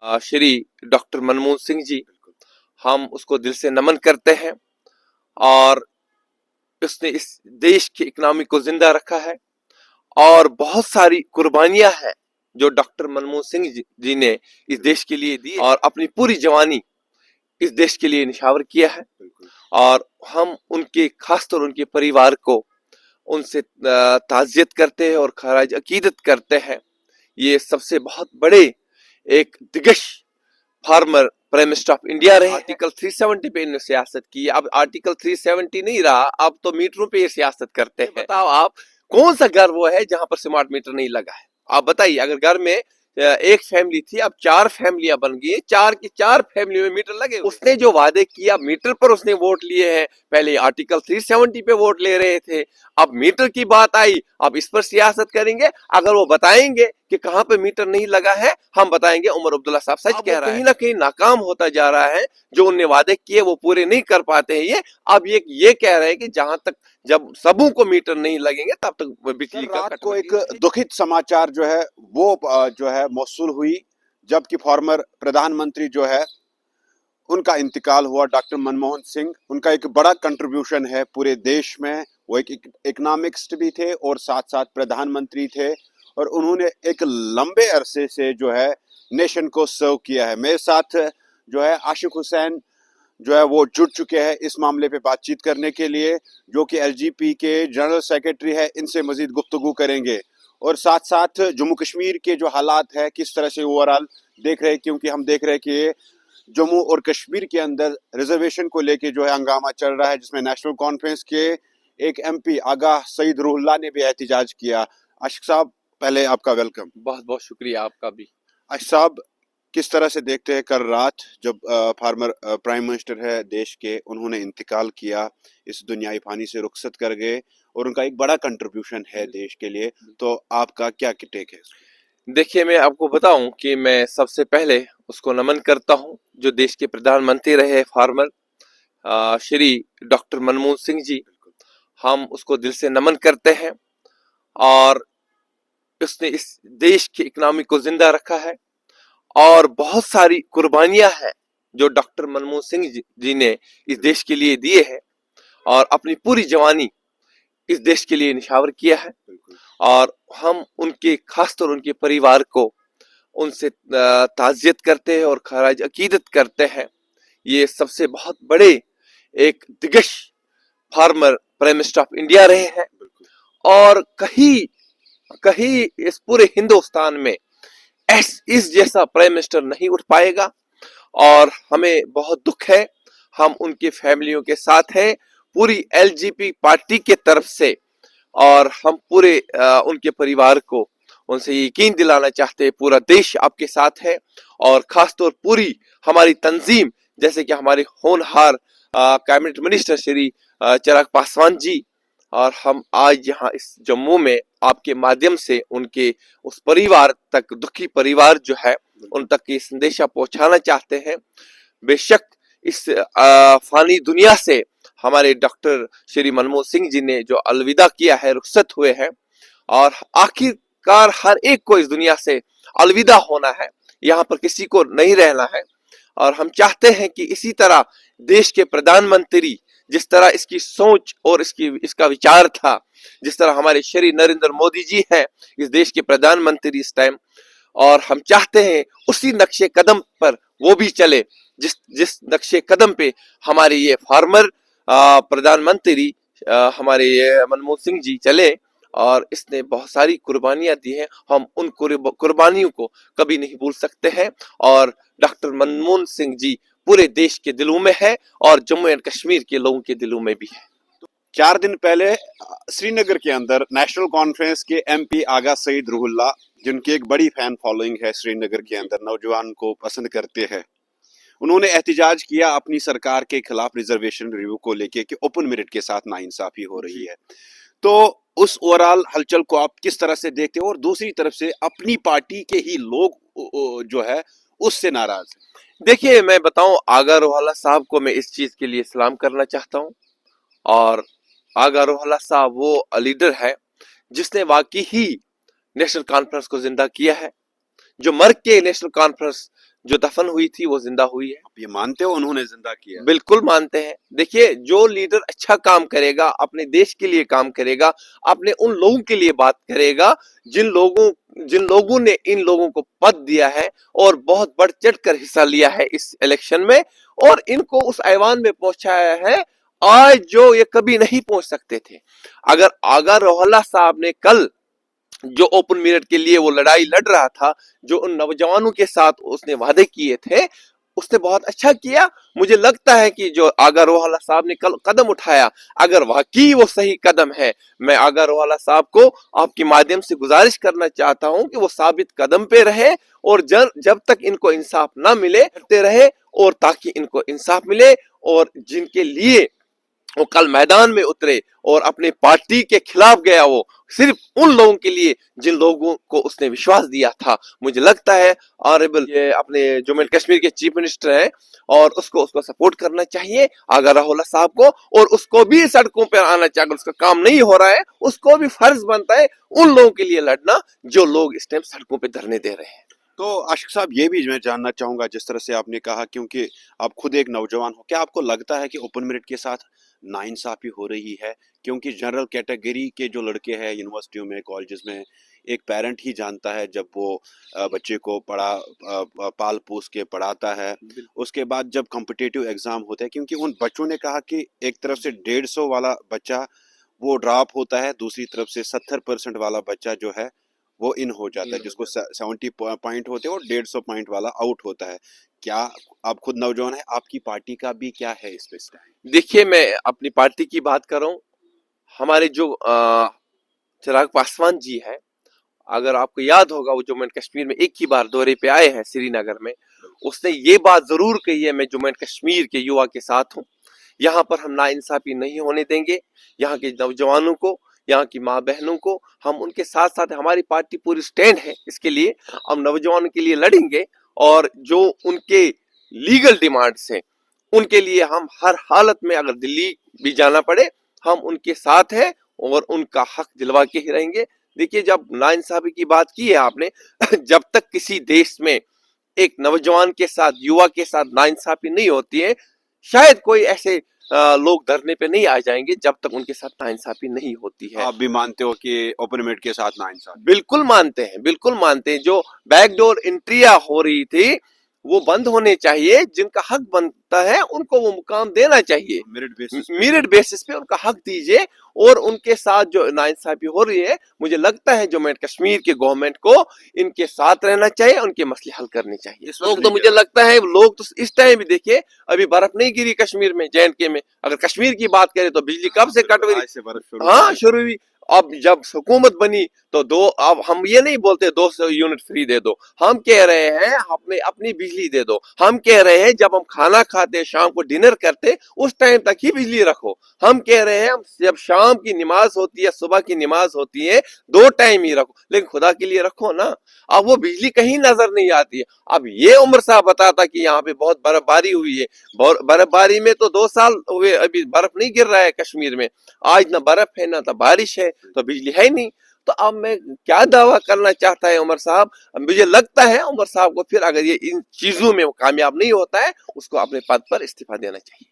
Shri doctor Manmohan Singh ji, हम उसको दिल से नमन करते हैं और उसने इस देश की इकोनॉमी को जिंदा रखा है और बहुत सारी कुर्बानियां हैं जो डॉक्टर मनमोहन सिंह जी ने इस देश के लिए दी और अपनी पूरी जवानी इस देश के लिए निछावर किया है। और हम उनके खासतौर उनके परिवार को उनसे ताज़ियत करते हैं और खराज अकीदत करते हैं। ये सबसे बहुत बड़े एक दिग्गज farmer prime minister of India रहे। आर्टिकल 370 पे इन्होंने सियासत की। अब आर्टिकल 370 नहीं रहा, अब तो मीटरों पे ये सियासत करते हैं। बताओ आप, कौन सा घर वो है जहां पर स्मार्ट मीटर नहीं लगा है? आप बताइए। अगर घर में एक फैमिली थी, अब 4 फैमिलियां बन गई, 4 की 4 फैमिली में मीटर लगे। उसने जो वादे किया मीटर पर उसने वोट लिए हैं। पहले आर्टिकल 370 पे वोट ले रहे थे, अब मीटर की बात आई, अब इस पर सियासत करेंगे। अगर वो बताएंगे कि कहां पे मीटर नहीं लगा है, हम बताएंगे उमर अब्दुल्ला साहब सच कह रहा है। कहीं ना कहीं नाकाम होता जा रहा है, जो उन्हें वादे किए वो पूरे नहीं कर पाते हैं। ये अब ये कह रहे हैं कि जहां तक जब सबों को मीटर नहीं लगेंगे तब तक बिजली का रात को एक दुखित समाचार जो है वो जो है मौसूल हुई, जबकि फॉर्मर प्रधानमंत्री जो है उनका इंतकाल हुआ। डॉक्टर मनमोहन सिंह, उनका एक बड़ा कंट्रीब्यूशन है पूरे देश में। वो एक इकोनॉमिक्स भी थे और साथ साथ प्रधानमंत्री थे, और उन्होंने एक लंबे अरसे से जो है नेशन को सर्व किया है। मेरे साथ जो है आशिक हुसैन जो है वो जुड़ चुके हैं इस मामले पे बातचीत करने के लिए, जो कि एलजीपी के जनरल सेक्रेटरी है। इनसे मजीद गुफ्तगू करेंगे और साथ साथ जम्मू कश्मीर के जो हालात है किस तरह से ओवरऑल देख रहे हैं, क्योंकि हम देख रहे हैं कि जम्मू और कश्मीर के अंदर रिजर्वेशन को लेके जो है हंगामा चल रहा है, जिसमें नेशनल कॉन्फ्रेंस के एक एमपी आगा सईद रूहुल्लाह ने भी एहतिजाज किया। आशिक साहब, पहले आपका वेलकम। बहुत बहुत शुक्रिया आपका भी। आशिक साहब, किस तरह से देखते हैं कल रात जब फार्मर प्राइम मिनिस्टर है देश के, उन्होंने इंतकाल किया, इस दुनियाई फानी से रुखसत कर गए, और उनका एक बड़ा कंट्रीब्यूशन है देश के लिए, तो आपका क्या टेक है? देखिए, मैं आपको बताऊं कि मैं सबसे पहले उसको नमन करता हूं जो देश के प्रधानमंत्री रहे फार्मर श्री डॉक्टर मनमोहन सिंह जी। हम उसको दिल से नमन करते हैं और उसने इस देश की इकोनॉमी को जिंदा रखा है और बहुत सारी कुर्बानियां हैं जो डॉक्टर मनमोहन सिंह जी ने इस देश के लिए दिए हैं और अपनी पूरी जवानी इस देश के लिए निछावर किया है। और हम उनके खासतौर उनके परिवार को उनसे ताज़ियत करते हैं और खराज अकीदत करते हैं। ये सबसे बहुत बड़े एक दिग्गज farmer prime minister of India रहे हैं और कहीं कहीं इस पूरे हिंदुस्तान में इस जैसा प्राइम मिनिस्टर नहीं उठ पाएगा और हमें बहुत दुख है। हम उनके फैमिलियों के साथ हैं, पूरी एलजीपी पार्टी के तरफ से, और हम पूरे उनके परिवार को उनसे यकीन दिलाना चाहते हैं पूरा देश आपके साथ है। और खासतौर पूरी हमारी तंजीम, जैसे कि हमारे होनहार कैबिनेट मिनिस्टर श्री चिराग पासवान जी, और हम आज यहाँ इस जम्मू में आपके माध्यम से उनके उस परिवार तक, दुखी परिवार जो है, उन तक ये संदेशा पहुंचाना चाहते हैं। बेशक इस फानी दुनिया से हमारे डॉक्टर श्री मनमोहन सिंह जी ने जो अलविदा किया है, रुखसत हुए हैं, और आखिरकार हर एक को इस दुनिया से अलविदा होना है, यहाँ पर किसी को नहीं रहना है। और हम चाहते हैं कि इसी तरह देश के प्रधानमंत्री, जिस तरह इसकी सोच और इसका विचार था, जिस तरह हमारे श्री नरेंद्र मोदी जी हैं इस देश के प्रधानमंत्री इस टाइम, और हम चाहते हैं उसी नक्शे कदम पर वो भी चले जिस नक्शे कदम पे हमारे ये फार्मर प्रधानमंत्री हमारे ये मनमोहन सिंह जी चले। और इसने बहुत सारी कुर्बानियां दी हैं, हम उन कुर्बानियों को कभी नहीं भूल सकते हैं। और डॉक्टर मनमोहन सिंह जी पूरे देश के दिलों में है और जम्मू एंड कश्मीर के लोगों के दिलों में भी है। 4 दिन पहले श्रीनगर के अंदर नेशनल कॉन्फ्रेंस के एमपी आगा सईद रूहुल्लाह, जिनकी एक बड़ी फैन फॉलोइंग है श्रीनगर के अंदर, नौजवान को पसंद करते हैं, उन्होंने एहतिजाज किया अपनी सरकार के खिलाफ रिजर्वेशन रिव्यू को लेके कि ओपन मेरिट के साथ नाइंसाफी हो रही है। तो उस ओवरऑल हलचल को आप किस तरह से देखते हो? और दूसरी तरफ से अपनी पार्टी के ही लोग जो है उससे नाराज है। देखिए, मैं बताऊं, आगा रोहाला साहब को मैं इस चीज के लिए सलाम करना चाहता हूं। और आगा रोहाला साहब वो लीडर है जिसने वाकई ही नेशनल कॉन्फ्रेंस को जिंदा किया है, जो मर के नेशनल कॉन्फ्रेंस जो दफन हुई थी वो जिंदा हुई है। आप ये मानते हो उन्होंने जिंदा किया? बिल्कुल मानते हैं। देखिए, जो लीडर अच्छा काम करेगा, अपने देश के लिए काम करेगा, अपने उन लोगों के लिए बात करेगा जिन लोगों ने इन लोगों को पद दिया है और बहुत बढ़ चढ़ कर हिस्सा लिया है इस इलेक्शन में और इनको उस ऐवान में पहुंचाया है आज जो ये कभी नहीं पहुंच सकते थे। अगर आगा रोहल्ला साहब ने कल जो ओपन मेरिट के लिए वो लड़ाई लड़ रहा था, जो उन नौजवानों के साथ उसने वादे किए थे, उसने बहुत अच्छा किया। मुझे लगता है कि जो आगा रोहल्ला साहब ने कल कदम उठाया, अगर वाकई वो सही कदम है, मैं आगा रोहल्ला साहब को आपके माध्यम से गुजारिश करना चाहता हूं कि वो साबित कदम पे रहे और जब तक इनको इंसाफ ना मिले करते रहे और ताकि इनको इंसाफ मिले और जिनके लिए वो कल मैदान में उतरे और अपने पार्टी के खिलाफ गया, वो सिर्फ उन लोगों के लिए जिन लोगों को उसने विश्वास दिया था। मुझे लगता है ऑनरेबल ये अपने जम्मू एंड कश्मीर के चीफ मिनिस्टर हैं और उसको सपोर्ट करना चाहिए आगा रोहल्ला साहब को, और उसको भी सड़कों पर आना चाहिए। अगर उसका काम नहीं हो रहा है, उसको भी फर्ज बनता है उन लोगों के लिए लड़ना जो लोग इस टाइम सड़कों पर धरने दे रहे हैं। तो आशिक साहब, ये भी मैं जानना चाहूंगा, जिस तरह से आपने कहा, क्योंकि आप खुद एक नौजवान हो, क्या आपको लगता है कि ओपन मेरिट के साथ नाइंसाफी हो रही है? क्योंकि जनरल कैटेगरी के जो लड़के हैं यूनिवर्सिटियों में, कॉलेजेस में, एक पेरेंट ही जानता है जब वो बच्चे को पाल पोस के पढ़ाता है, उसके बाद जब कॉम्पिटिटिव एग्जाम होता है, क्योंकि उन बच्चों ने कहा कि एक तरफ से 150 वाला बच्चा वो ड्रॉप होता है, दूसरी तरफ से 70% वाला बच्चा जो है वो इन हो जाता है, जिसको 70 पॉइंट होते हैं और 150 पॉइंट वाला आउट होता है। क्या आप खुद नौजवान है, आपकी पार्टी का भी क्या है इस पे? देखिए, मैं अपनी पार्टी की बात कर रहा हूँ। हमारे जो चिराग पासवान जी है, अगर आपको याद होगा, वो जम्मू एंड कश्मीर में एक ही बार दौरे पे आए हैं श्रीनगर में, उसने ये बात जरूर कही है, मैं जम्मू एंड कश्मीर के युवा के साथ हूँ, यहाँ पर हम नाइंसाफी नहीं होने देंगे। यहाँ के नौजवानों को, यहाँ की माँ बहनों को, हम उनके साथ साथ, हमारी पार्टी पूरी स्टैंड है इसके लिए, हम नौजवानों के लिए लड़ेंगे और जो उनके लीगल डिमांड्स हैं उनके लिए हम हर हालत में, अगर दिल्ली भी जाना पड़े, हम उनके साथ हैं और उनका हक दिलवा के ही रहेंगे। देखिए, जब नाइंसाफी की बात की है आपने, जब तक किसी देश में एक नौजवान के साथ, युवा के साथ नाइंसाफी नहीं होती है, शायद कोई ऐसे लोग धरने पे नहीं आ जाएंगे जब तक उनके साथ नाइंसाफी नहीं होती है। आप भी मानते हो कि ओपन मेरिट के साथ नाइंसाफी? बिल्कुल मानते हैं, बिल्कुल मानते हैं। जो बैकडोर एंट्रियां हो रही थी वो बंद होने चाहिए। जिनका हक बनता है उनको वो मुकाम देना चाहिए, मेरिट बेसिस पे उनका हक दीजिए। और उनके साथ जो नाइंसाफी हो रही है, मुझे लगता है जम्मू एंड कश्मीर के गवर्नमेंट को इनके साथ रहना चाहिए, उनके मसले हल करने चाहिए। लोग तो, मुझे लगता है लोग तो इस टाइम भी, देखिए अभी बर्फ नहीं गिरी कश्मीर में, JNK में। अगर कश्मीर की बात करें तो बिजली कब से कट हुई, हाँ शुरू हुई। अब जब हुकूमत बनी तो अब हम ये नहीं बोलते 200 यूनिट फ्री दे दो, हम कह रहे हैं अपनी बिजली दे दो। हम कह रहे हैं जब हम खाना खाते, शाम को डिनर करते, उस टाइम तक ही बिजली रखो। हम कह रहे हैं जब शाम की नमाज होती है, सुबह की नमाज होती है, 2 टाइम ही रखो, लेकिन खुदा के लिए रखो ना। अब वो बिजली कहीं नजर नहीं आती है। अब ये उमर साहब बताता कि यहाँ पे बहुत बर्फबारी हुई है, बर्फबारी में तो 2 साल हुए अभी बर्फ नहीं गिर रहा है कश्मीर में। आज ना बर्फ है ना तो बारिश है, तो बिजली है नहीं। तो अब मैं क्या दावा करना चाहता है उमर साहब? मुझे लगता है उमर साहब को फिर, अगर ये इन चीजों में वो कामयाब नहीं होता है, उसको अपने पद पर इस्तीफा देना चाहिए।